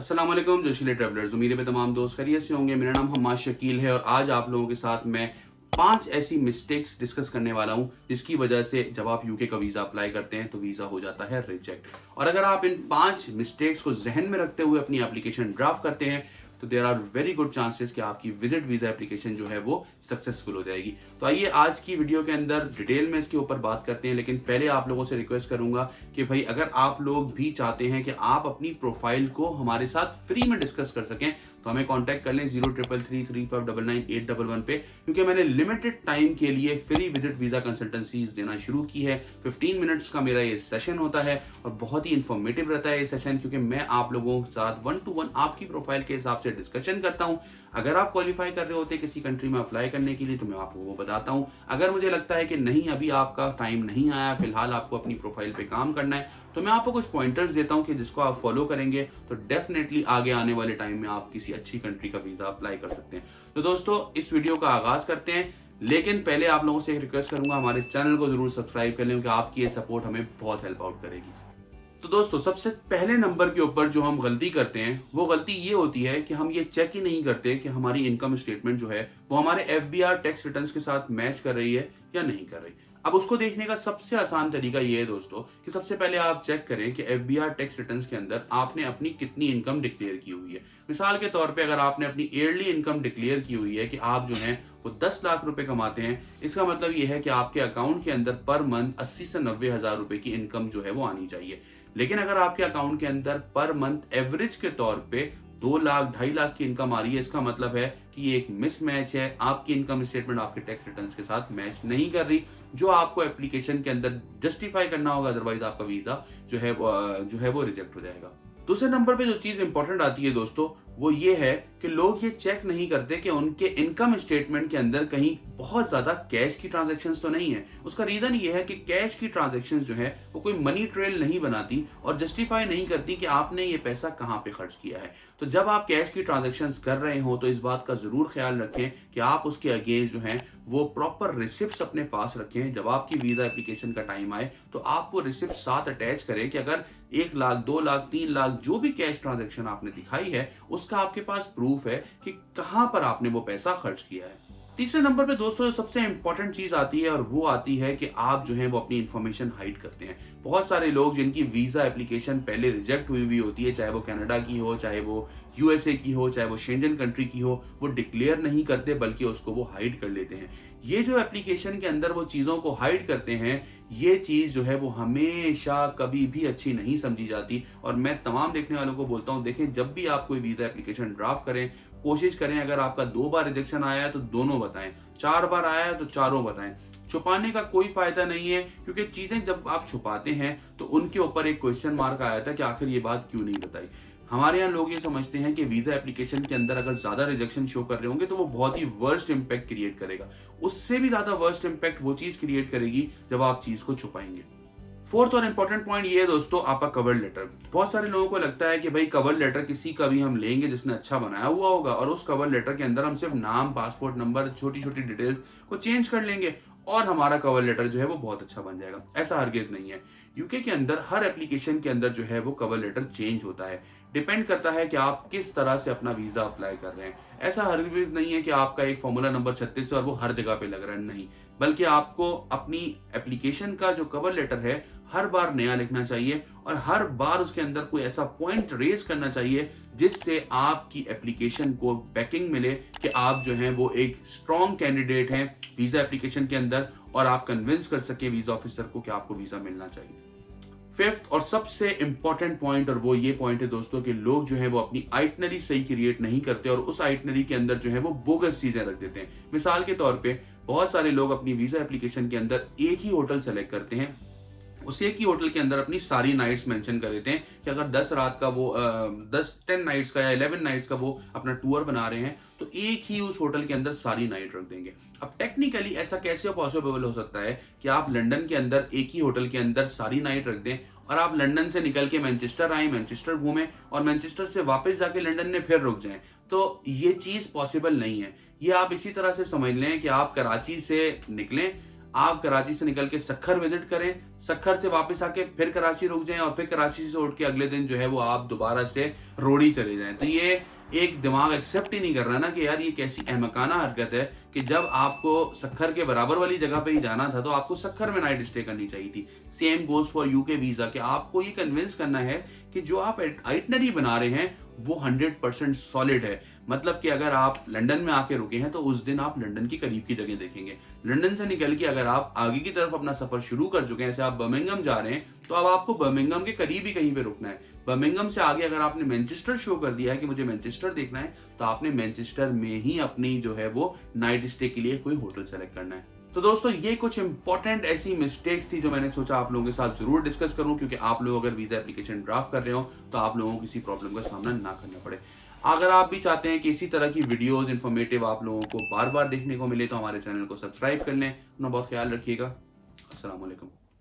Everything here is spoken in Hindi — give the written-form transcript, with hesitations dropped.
अस्सलाम वालेकुम जोशीले ट्रैवलर्स। उम्मीद है तमाम दोस्त खैरियत से होंगे। मेरा नाम हम्माद शकील है और आज आप लोगों के साथ मैं 5 ऐसी मिस्टेक्स डिस्कस करने वाला हूं जिसकी वजह से जब आप यूके का वीज़ा अप्लाई करते हैं तो वीज़ा हो जाता है रिजेक्ट। और अगर आप इन 5 मिस्टेक्स को जहन में रखते हुए अपनी एप्लीकेशन ड्राफ्ट करते हैं तो there are very good chances कि आपकी विजिट वीज़ा एप्लीकेशन जो है वो सक्सेसफुल हो जाएगी। तो आइए आज की वीडियो के अंदर डिटेल में इसके ऊपर बात करते हैं, लेकिन पहले आप लोगों से रिक्वेस्ट करूंगा कि भाई अगर आप लोग भी चाहते हैं कि आप अपनी प्रोफाइल को हमारे साथ फ्री में डिस्कस कर सकें तो हमें कांटेक्ट कर लें 03333599 पे, क्योंकि मैंने लिमिटेड टाइम के लिए फ्री विजिट वीज़ा कंसल्टेंसीज देना शुरू की है। 15 मिनट्स का मेरा ये सेशन होता है और बहुत ही इंफॉर्मेटिव रहता है ये सेशन, क्योंकि मैं आप लोगों के साथ 1 to 1 आपकी प्रोफाइल के हिसाब से डिस्कशन करता हूं। अगर आप क्वालिफाई कर रहे होते हैं किसी कंट्री में अप्लाई करने के लिए तो मैं आपको वो बताता हूं। अगर मुझे लगता है कि नहीं अभी आपका टाइम नहीं आया, फिलहाल आपको अपनी प्रोफाइल पे काम करना है, तो मैं आपको कुछ पॉइंटर्स देता हूं कि जिसको आप फॉलो करेंगे तो डेफिनेटली आगे आने वाले टाइम में आप किसी अच्छी कंट्री का वीजा अप्लाई कर सकते हैं। तो दोस्तों इस वीडियो का आगाज करते हैं, लेकिन पहले आप लोगों से एक रिक्वेस्ट करूंगा, हमारे चैनल को जरूर सब्सक्राइब कर लें क्योंकि आपकी ये सपोर्ट हमें बहुत हेल्प आउट करेगी। तो दोस्तों सबसे पहले नंबर के ऊपर जो हम गलती करते हैं वो गलती ये होती है कि हम ये चेक ही नहीं करते कि हमारी इनकम स्टेटमेंट जो है वो हमारे एफबीआर टैक्स रिटर्न्स के साथ मैच कर रही है या नहीं कर रही। अब उसको देखने का सबसे आसान तरीका ये है दोस्तों कि सबसे पहले आप चेक करें कि एफबीआर टैक्स रिटर्न्स के अंदर आपने अपनी कितनी इनकम डिक्लेयर की हुई है। मिसाल के तौर पे अगर आपने अपनी ईयरली इनकम डिक्लेयर की हुई है कि आप जो है वो 10 लाख रुपए कमाते हैं, इसका मतलब ये है कि आपके अकाउंट के अंदर पर मंथ 80 से 90 हजार रुपए की इनकम जो है वो आनी चाहिए। लेकिन अगर आपके अकाउंट के अंदर पर मंथ एवरेज के तौर पे 2 लाख 2.5 लाख की इनकम आ रही है, इसका मतलब है कि ये एक मिसमैच है। आपकी इनकम स्टेटमेंट आपके टैक्स रिटर्न्स के साथ मैच नहीं कर रही, जो आपको एप्लीकेशन के अंदर जस्टिफाई करना होगा, अदरवाइज आपका वीजा जो है वो रिजेक्ट हो जाएगा। दूसरे नंबर पे जो चीज इंपॉर्टेंट आती है दोस्तों वो ये है कि लोग ये चेक नहीं करते कि उनके इनकम स्टेटमेंट के अंदर कहीं बहुत ज्यादा कैश की ट्रांजैक्शंस तो नहीं है। उसका रीजन ये है कि कैश की ट्रांजैक्शंस जो है वो कोई मनी ट्रेल नहीं बनाती और जस्टिफाई नहीं करती कि आपने ये पैसा कहां पे खर्च किया है। तो जब आप कैश की ट्रांजैक्शंस कर रहे हो तो इस बात का जरूर ख्याल रखें कि आप उसके अगेंस्ट जो है वो प्रॉपर रिसिप्ट्स अपने पास रखें। जब आपकी वीजा एप्लीकेशन का टाइम आए तो आप वो रिसिप्ट साथ अटैच करें कि अगर 1 लाख 2 लाख 3 लाख जो भी कैश ट्रांजैक्शन आपने दिखाई है उसका आपके पास प्रूफ है कि कहां पर आपने वो पैसा खर्च किया है। तीसरे नंबर पे दोस्तों जो सबसे इंपॉर्टेंट चीज आती है और वो आती है कि आप जो है वो अपनी इंफॉर्मेशन हाइड करते हैं। बहुत सारे लोग जिनकी वीजा एप्लीकेशन पहले रिजेक्ट हुई होती है, चाहे वो कनाडा की हो, चाहे वो यूएसए की हो, चाहे वो शेंजन कंट्री की हो, वो डिक्लेयर नहीं करते बल्कि उसको वो हाइड कर लेते हैं। ये जो एप्लीकेशन के अंदर वो चीजों को हाइड करते हैं, ये चीज जो है वो हमेशा कभी भी अच्छी नहीं समझी जाती। और मैं तमाम देखने वालों को बोलता हूं, देखें जब भी आप कोई वीजा एप्लीकेशन ड्राफ्ट करें कोशिश करें अगर आपका 2 बार रिजेक्शन आया है तो दोनों बताएं, 4 बार आया है तो चारों बताएं। छुपाने का कोई फायदा नहीं है, क्योंकि चीजें जब आप छुपाते हैं तो उनके ऊपर एक क्वेश्चन मार्क आया था कि आखिर ये बात क्यों नहीं बताई। हमारे यहाँ लोग ये समझते हैं कि वीजा एप्लीकेशन के अंदर अगर ज्यादा रिजेक्शन शो कर रहे होंगे तो वो बहुत ही वर्स्ट इंपैक्ट क्रिएट करेगा। उससे भी ज्यादा वर्स्ट इंपैक्ट वो चीज क्रिएट करेगी जब आप चीज को छुपाएंगे। फोर्थ और इंपॉर्टेंट पॉइंट ये है दोस्तों आपका कवर लेटर। बहुत सारे लोगों को लगता है कि भाई कवर लेटर किसी का भी हम लेंगे जिसने अच्छा बनाया हुआ होगा और उस कवर लेटर के अंदर हम सिर्फ नाम, पासपोर्ट नंबर, छोटी छोटी डिटेल्स को चेंज कर लेंगे और हमारा कवर लेटर जो है वो बहुत अच्छा बन जाएगा। ऐसा हरगिज नहीं है। यूके के अंदर हर एप्लीकेशन के अंदर जो है वो कवर लेटर चेंज होता है। डिपेंड करता है कि आप किस तरह से अपना वीजा अप्लाई कर रहे हैं। ऐसा हरगिज नहीं है कि आपका एक फॉर्मूला नंबर 36 है और वो हर जगह पे लग रहा है, नहीं, बल्कि आपको अपनी एप्लीकेशन का जो कवर लेटर है हर बार नया लिखना चाहिए और हर बार उसके अंदर कोई ऐसा पॉइंट रेज करना चाहिए जिससे आपकी एप्लीकेशन को बैकिंग मिले कि आप जो हैं वो एक स्ट्रॉन्ग कैंडिडेट हैं वीजा एप्लीकेशन के अंदर और आप कन्विंस कर सके वीजा ऑफिसर को कि आपको वीजा मिलना चाहिए। फिफ्थ और सबसे इंपॉर्टेंट पॉइंट, और वो ये पॉइंट है दोस्तों कि लोग जो है वो अपनी आइटनरी सही क्रिएट नहीं करते और उस आइटनरी के अंदर जो है वो बोगस चीजें रख देते हैं। मिसाल के तौर पे बहुत सारे लोग अपनी वीजा एप्लीकेशन के अंदर एक ही होटल सेलेक्ट करते हैं, उस एक ही होटल के अंदर अपनी सारी नाइट्स मेंशन कर देते हैं कि अगर 10 रात का वो 10 नाइट्स का या 11 नाइट्स का वो अपना टूर बना रहे हैं तो एक ही उस होटल के अंदर सारी नाइट रख देंगे। अब टेक्निकली ऐसा कैसे पॉसिबल हो सकता है कि आप लंदन के अंदर एक ही होटल के अंदर सारी नाइट रख दें और आप लंदन से निकल के मैनचेस्टर आए, मैनचेस्टर घूमें और मैनचेस्टर से वापस जाके लंदन में फिर रुक जाएं? तो ये चीज पॉसिबल नहीं है। ये आप इसी तरह से समझ लें कि आप कराची से निकलें, आप कराची से निकल के सक्खर विजिट करें, सक्खर से वापस आके फिर कराची रुक जाएं और फिर कराची से उठ के अगले दिन जो है वो आप दोबारा से रोड़ी चले जाएं। तो ये एक दिमाग एक्सेप्ट ही नहीं कर रहा ना कि यार ये कैसी अहमकाना हरकत है कि जब आपको सक्खर के बराबर वाली जगह पे ही जाना था तो आपको सक्खर में नाइट स्टे करनी चाहिए थी। Same goes for UK visa कि आपको ये कन्विंस करना है कि जो आप आइटनरी बना रहे हैं वो 100% सॉलिड है। मतलब कि अगर आप लंदन में आके रुके हैं तो उस दिन आप लंदन की करीब की जगह देखेंगे। लंदन से निकल के अगर आप आगे की तरफ अपना सफर शुरू कर चुके हैं, जैसे आप बर्मिंघम जा रहे हैं, तो अब आपको बर्मिंघम के करीब ही कहीं पे रुकना है। बर्मिंघम से आगे अगर आपने मैनचेस्टर शो कर दिया है कि मुझे मैनचेस्टर देखना है, तो आपने मैनचेस्टर में ही अपनी जो है वो नाइट स्टे के लिए कोई होटल सेलेक्ट करना है। तो दोस्तों ये कुछ इंपॉर्टेंट ऐसी मिस्टेक्स थी जो मैंने सोचा आप लोगों के साथ जरूर डिस्कस करूं, क्योंकि आप लोग अगर वीजा एप्लीकेशन ड्राफ्ट कर रहे हो तो आप लोगों को किसी प्रॉब्लम का सामना ना करना पड़े। अगर आप भी चाहते हैं कि इसी तरह की वीडियोस इन्फॉर्मेटिव आप लोगों को बार बार देखने को मिले तो हमारे चैनल को सब्सक्राइब कर लें। अपना बहुत ख्याल रखिएगा। अस्सलाम वालेकुम।